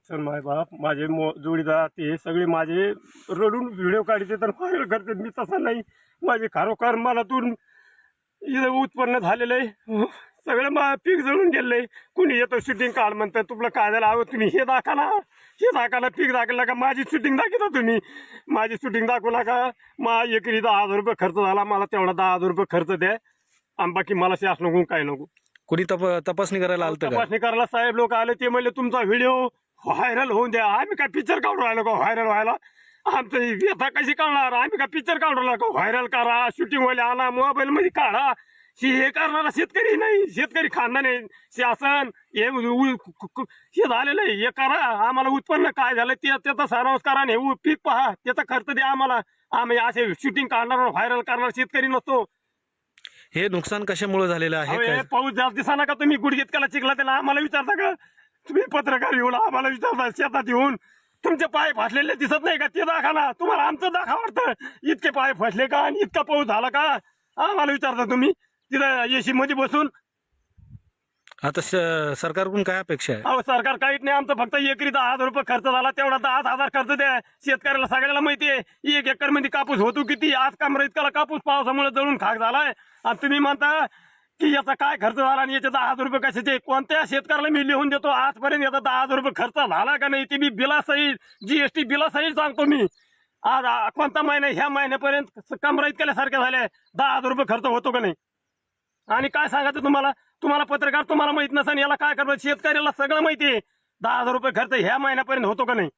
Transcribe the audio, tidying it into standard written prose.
Sir माय बाप माझे जोडीदार ते सगळे माझे रडून व्हिडिओ काढते तर व्हायरल करते. मी तसा नाही. माझे खरोखर मला तून इथं उत्पन्न झालेलं आहे. सगळं पीक जळून गेलंय. कुणी येतो शूटिंग काढ म्हणतं. तुला काय झालं हवं तुम्ही हे दाखवला पीक दाखवला का माझी शूटिंग दाखवता तुम्ही. माझी शूटिंग दाखवला का एकरी 10,000 रुपये खर्च झाला. मला तेवढा 10,000 रुपये खर्च द्या आणि बाकी मला शास नको काय नको. कोणी तपासणी करायला आलं का? तपासणी करायला साहेब लोक आले. ते म्हणले तुमचा व्हिडिओ व्हायरल होऊन द्या. आम्ही काय पिक्चर काढून राहिलो का व्हायरल व्हायला. आमचं व्यथा कशी काढणार. आम्ही काय पिक्चर काढून राहिलो का व्हायरल करा. शूटिंग व्हायला आणा मोबाईल मध्ये काढा. हे करणारा शेतकरी नाही. शेतकरी खानदान आहे. शासन हे झालेलं आहे. हे करा. आम्हाला उत्पन्न काय झालं त्याचा सारांश करा. हे पीक पहा त्याचा खर्च द्या आम्हाला. आम्ही असे शूटिंग काढणार व्हायरल करणार शेतकरी नसतो. हे नुकसान कशामुळे झालेलं आहे? अहो, पाऊस जास्त दिसा का तुम्ही गुडघेत केला चिखला त्याला आम्हाला विचारता का. तुम्ही पत्रकार येऊन आम्हाला विचारता शेतात येऊन तुमचे पाय फासलेले दिसत नाही का ते दाखवा. तुम्हाला आमचं दाखवा वाटतं. इतके पाय फसले का आणि इतका पाऊस झाला का आम्हाला विचारता तुम्ही तिथं एसी मध्ये बसून. आता सरकारकडून काय अपेक्षा आहे? अहो सरकार काहीच नाही. आमचं फक्त एकरी 10,000 रुपये खर्च झाला. तेवढा 10,000 खर्च द्या. शेतकऱ्याला सगळ्याला माहिती आहे 1 एकर मध्ये कापूस होतो किती. आज कमरा इतका कापूस पावसामुळे जळून खाक झालाय आणि तुम्ही म्हणता की याचा काय खर्च झाला आणि याचे 10,000 रुपये कशाचे. कोणत्या शेतकऱ्याला मी लिहून देतो आजपर्यंत याचा 10,000 रुपये खर्च झाला का नाही ते मी बिलासहित जीएसटी बिलासहित सांगतो मी. आज कोणता महिना ह्या महिन्यापर्यंत कमरा इतक्यासारख्या झाल्या 10,000 रुपये खर्च होतो का नाही. आणि काय सांगायचं तुम्हाला पत्रकार तुम्हाला माहित नसेल याला काय करणार. शेतकऱ्याला सगळं माहिती आहे 10,000 रुपये खर्च ह्या महिन्यापर्यंत होतो का नाही.